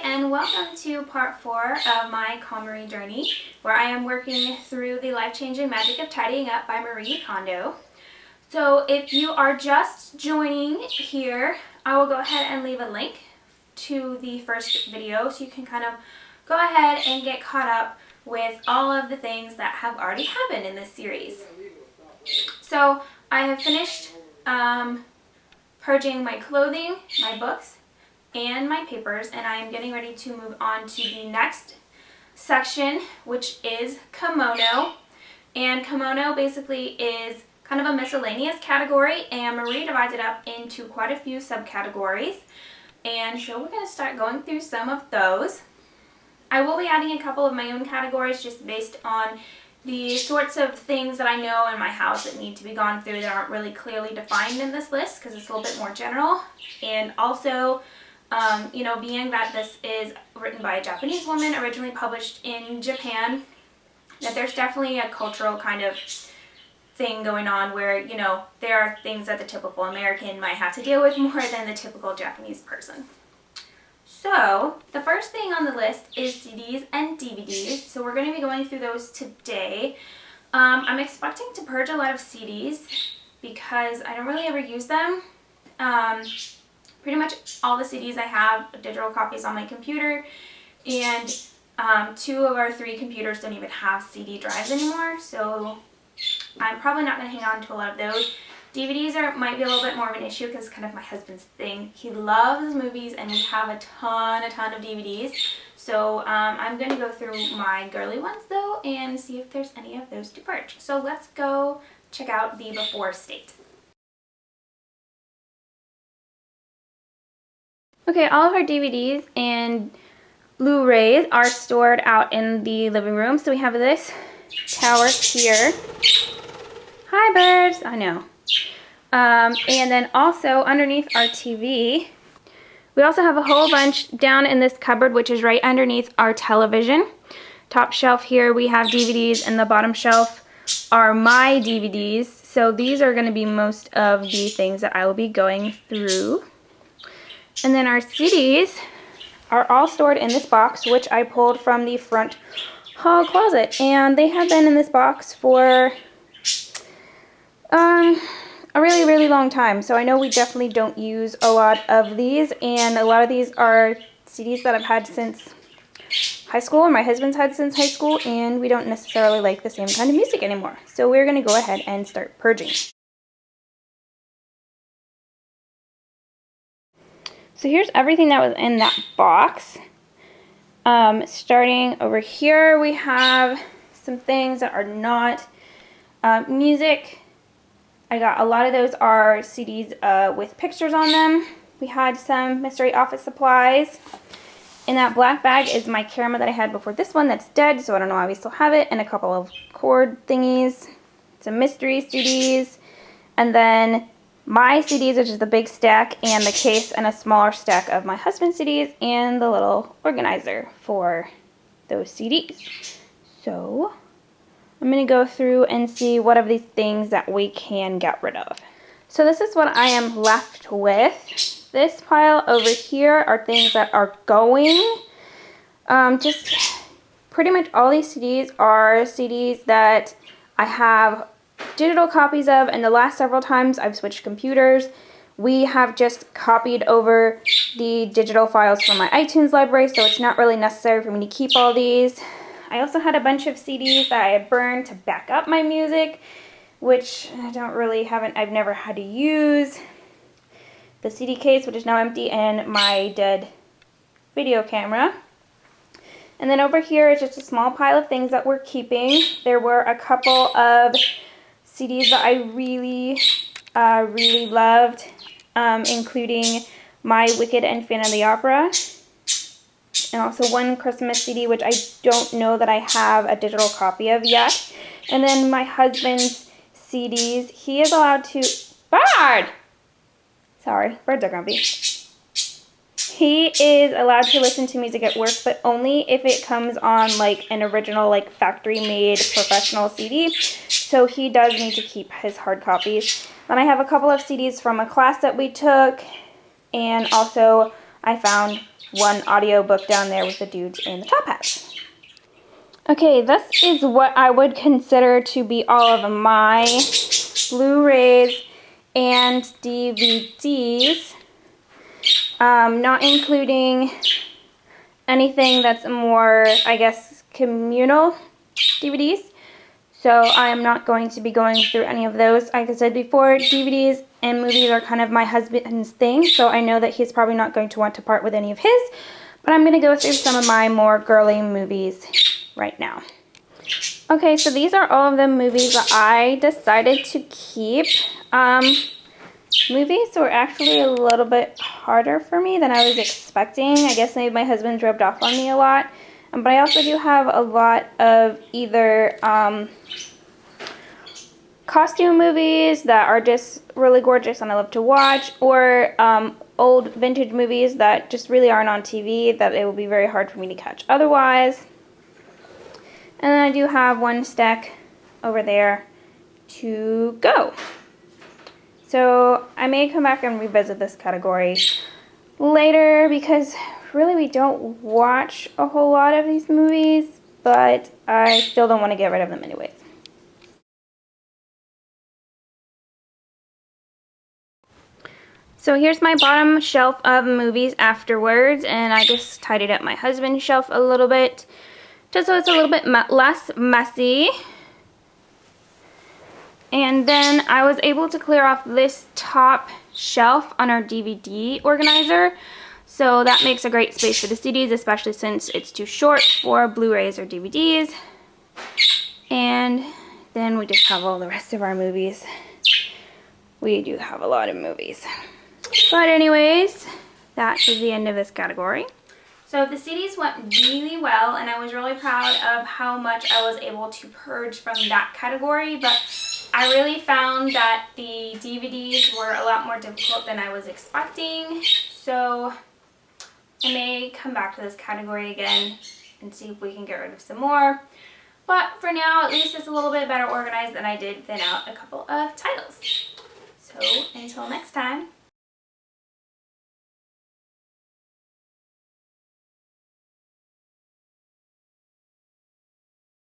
and welcome to part 4 of my Konmari Journey, where I am working through the life-changing magic of tidying up by Mari Kondo. So if you are just joining here, I will go ahead and leave a link to the first video so you can kind of go ahead and get caught up with all of the things that have already happened in this series. So I have finished purging my clothing, my books, and my papers, and I am getting ready to move on to the next section, which is Komono. And Komono basically is kind of a miscellaneous category, and Marie divides it up into quite a few subcategories. And so we're going to start going through some of those. I will be adding a couple of my own categories just based on the sorts of things that I know in my house that need to be gone through that aren't really clearly defined in this list because it's a little bit more general. And also, being that this is written by a Japanese woman, originally published in Japan, that there's definitely a cultural kind of thing going on where, there are things that the typical American might have to deal with more than the typical Japanese person. So, the first thing on the list is CDs and DVDs, so we're going to be going through those today. I'm expecting to purge a lot of CDs because I don't really ever use them. Pretty much all the CDs I have are digital copies on my computer, and 2 of our 3 computers don't even have CD drives anymore, so I'm probably not going to hang on to a lot of those. DVDs might be a little bit more of an issue because it's kind of my husband's thing. He loves movies, and we have a ton of DVDs. So I'm going to go through my girly ones though and see if there's any of those to purge. So let's go check out the before state. Okay, all of our DVDs and Blu-rays are stored out in the living room. So we have this tower here. Hi birds, I know. And then also underneath our TV, we also have a whole bunch down in this cupboard, which is right underneath our television. Top shelf here we have DVDs, and the bottom shelf are my DVDs. So these are going to be most of the things that I will be going through. And then our CDs are all stored in this box, which I pulled from the front hall closet. And they have been in this box for a really long time. So I know we definitely don't use a lot of these, and a lot of these are CDs that I've had since high school, or my husband's had since high school, and we don't necessarily like the same kind of music anymore. So we're going to go ahead and start purging. So here's everything that was in that box. Starting over here, we have some things that are not music. I got a lot of those are CDs with pictures on them. We had some mystery office supplies. In that black bag is my camera that I had before this one that's dead, so I don't know why we still have it, and a couple of cord thingies, some mystery CDs, and then my CDs, which is the big stack, and the case, and a smaller stack of my husband's CDs, and the little organizer for those CDs. So I'm going to go through and see what of these things that we can get rid of. So this is what I am left with. This pile over here are things that are going. Just pretty much all these CDs are CDs that I have digital copies of, and the last several times I've switched computers, we have just copied over the digital files from my iTunes library, so it's not really necessary for me to keep all these. I also had a bunch of CDs that I had burned to back up my music, which I've never had to use. The CD case, which is now empty, and my dead video camera. And then over here is just a small pile of things that we're keeping. There were a couple of CDs that I really loved, including My Wicked and Phantom of the Opera. And also one Christmas CD, which I don't know that I have a digital copy of yet. And then my husband's CDs. He is allowed to... Bird! Sorry, birds are grumpy. He is allowed to listen to music at work, but only if it comes on like an original, like factory-made professional CD. So he does need to keep his hard copies. Then I have a couple of CDs from a class that we took, and also I found one audiobook down there with the dudes in the top hats. Okay, this is what I would consider to be all of my Blu-rays and DVDs, not including anything that's more, I guess, communal DVDs. So I am not going to be going through any of those. Like I said before, DVDs and movies are kind of my husband's thing, so I know that he's probably not going to want to part with any of his, but I'm going to go through some of my more girly movies right now. Okay, so these are all of the movies that I decided to keep. Movies were actually a little bit harder for me than I was expecting. I guess maybe my husband dropped off on me a lot. But I also do have a lot of either costume movies that are just really gorgeous and I love to watch, or old vintage movies that just really aren't on TV that it will be very hard for me to catch otherwise. And then I do have one stack over there to go. So I may come back and revisit this category later because really we don't watch a whole lot of these movies, but I still don't want to get rid of them anyways. So here's my bottom shelf of movies afterwards, and I just tidied up my husband's shelf a little bit just so it's a little bit less messy. And then I was able to clear off this top shelf on our DVD organizer. So that makes a great space for the CDs, especially since it's too short for Blu-rays or DVDs. And then we just have all the rest of our movies. We do have a lot of movies. But anyways, that is the end of this category. So the CDs went really well, and I was really proud of how much I was able to purge from that category, but I really found that the DVDs were a lot more difficult than I was expecting, so I may come back to this category again and see if we can get rid of some more. But for now, at least it's a little bit better organized than I did thin out a couple of titles. So until next time.